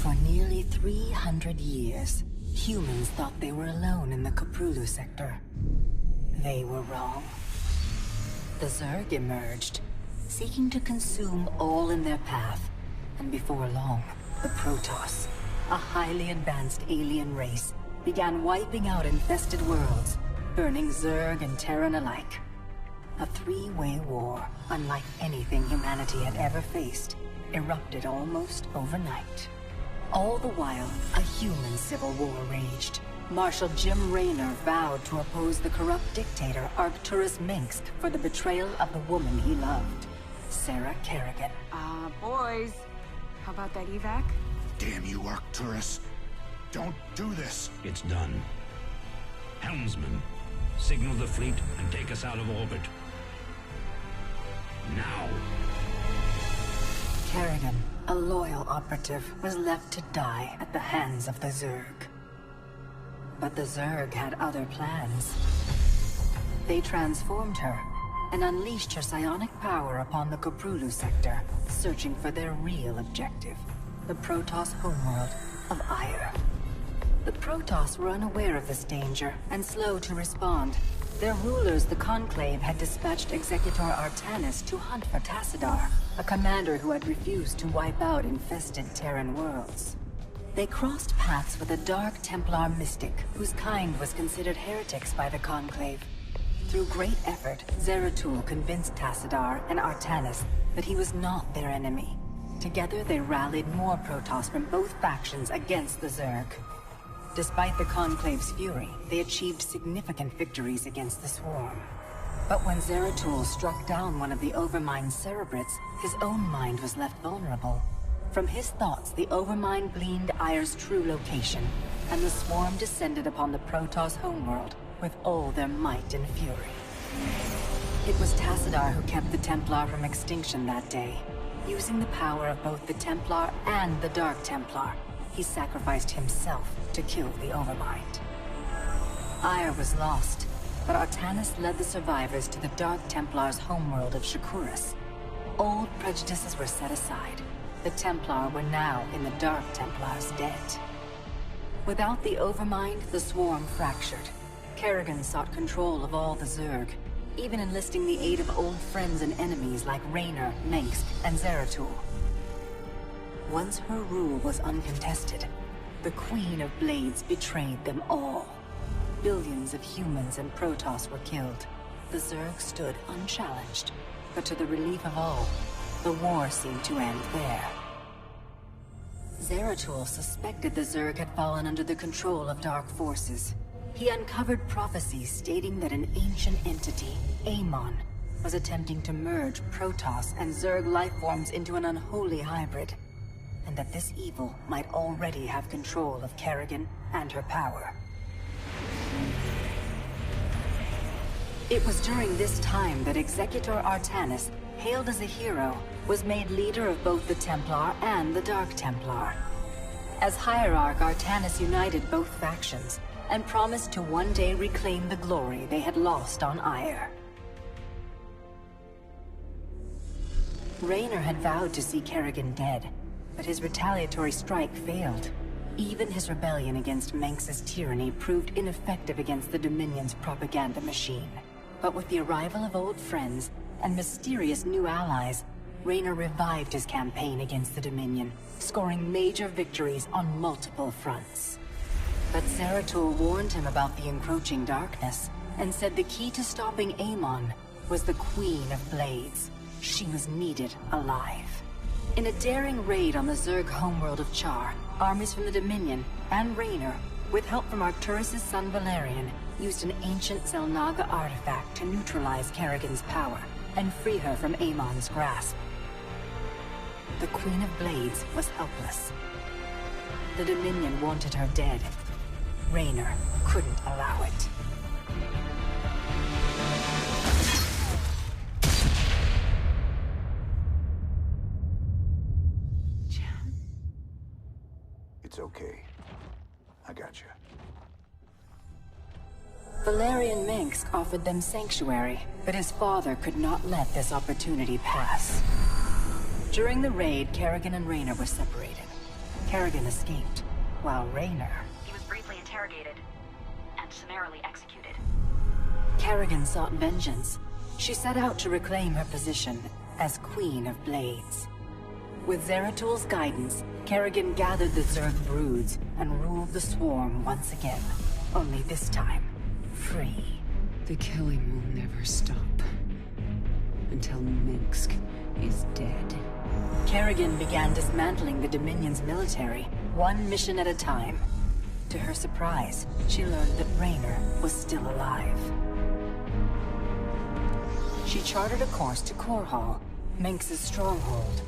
For nearly 300 years, humans thought they were alone in the Cthulhu sector. They were wrong. The Zerg emerged, seeking to consume all in their path, and before long, the Protoss, a highly advanced alien race, began wiping out infested worlds, burning Zerg and Terran alike. A three-way war, unlike anything humanity had ever faced, erupted almost overnight. All the while, a human civil war raged. Marshal Jim Raynor vowed to oppose the corrupt dictator Arcturus Minsk for the betrayal of the woman he loved, Sarah Kerrigan. Boys, how about that evac? Damn you, Arcturus. Don't do this. It's done. Helmsman, signal the fleet and take us out of orbit. Now! Kerrigan, a loyal operative, was left to die at the hands of the Zerg. But the Zerg had other plans. They transformed her and unleashed her psionic power upon the Cthulhu sector, searching for their real objective, the Protoss homeworld of Ire. The Protoss were unaware of this danger and slow to respond. Their rulers, the Conclave, had dispatched Executor Artanis to hunt for Tassadar, a commander who had refused to wipe out infested Terran worlds. They crossed paths with a Dark Templar mystic, whose kind was considered heretics by the Conclave. Through great effort, Zeratul convinced Tassadar and Artanis that he was not their enemy. Together they rallied more Protoss from both factions against the Zerg. Despite the Conclave's fury, they achieved significant victories against the Swarm. But when Zeratul struck down one of the Overmind's Cerebrits, his own mind was left vulnerable. From his thoughts, the Overmind gleaned Ire's true location, and the Swarm descended upon the Protoss homeworld with all their might and fury. It was Tassadar who kept the Templar from extinction that day. Using the power of both the Templar and the Dark Templar, he sacrificed himself to kill the Overmind. Ire was lost, but Artanis led the survivors to the Dark Templar's homeworld of Shakuras. Old prejudices were set aside. The Templar were now in the Dark Templar's debt. Without the Overmind, the Swarm fractured. Kerrigan sought control of all the Zerg, even enlisting the aid of old friends and enemies like Raynor, Mengsk, and Zeratul. Once her rule was uncontested, the Queen of Blades betrayed them all. Billions of humans and Protoss were killed. The Zerg stood unchallenged, but to the relief of all, the war seemed to end there. Zeratul suspected the Zerg had fallen under the control of dark forces. He uncovered prophecies stating that an ancient entity, Amon, was attempting to merge Protoss and Zerg lifeforms into an unholy hybrid, and that this evil might already have control of Kerrigan and her power. It was during this time that Executor Artanis, hailed as a hero, was made leader of both the Templar and the Dark Templar. As Hierarch, Artanis united both factions, and promised to one day reclaim the glory they had lost on Ire. Raynor had vowed to see Kerrigan dead, but his retaliatory strike failed. Even his rebellion against Mengsk's tyranny proved ineffective against the Dominion's propaganda machine. But with the arrival of old friends and mysterious new allies, Raynor revived his campaign against the Dominion, scoring major victories on multiple fronts. But Zeratul warned him about the encroaching darkness, and said the key to stopping Amon was the Queen of Blades. She was needed alive. In a daring raid on the Zerg homeworld of Char, armies from the Dominion and Raynor, with help from Arcturus' son Valerian, used an ancient Zelnaga artifact to neutralize Kerrigan's power and free her from Amon's grasp. The Queen of Blades was helpless. The Dominion wanted her dead. Raynor couldn't allow it. It's okay. I got you. Valerian Mengsk offered them sanctuary, but his father could not let this opportunity pass. During the raid, Kerrigan and Raynor were separated. Kerrigan escaped, while Raynor... He was briefly interrogated and summarily executed. Kerrigan sought vengeance. She set out to reclaim her position as Queen of Blades. With Zeratul's guidance, Kerrigan gathered the Zerg broods and ruled the swarm once again. Only this time, free. The killing will never stop. Until Minsk is dead. Kerrigan began dismantling the Dominion's military, one mission at a time. To her surprise, she learned that Raynor was still alive. She charted a course to Korhal, Minsk's stronghold.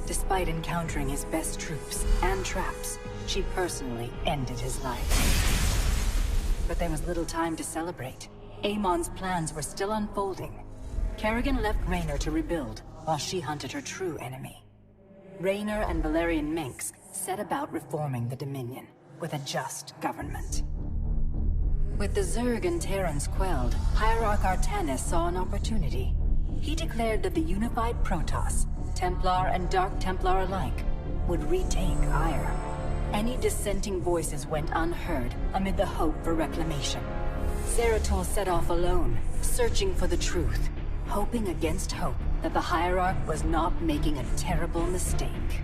Despite encountering his best troops and traps, she personally ended his life. But there was little time to celebrate. Amon's plans were still unfolding. Kerrigan left Raynor to rebuild, while she hunted her true enemy. Raynor and Valerian Minsk set about reforming the Dominion, with a just government. With the Zerg and Terrans quelled, Hierarch Artanis saw an opportunity. He declared that the unified Protoss, Templar and Dark Templar alike, would retake Ire. Any dissenting voices went unheard amid the hope for reclamation. Zeratul set off alone, searching for the truth, hoping against hope that the Hierarch was not making a terrible mistake.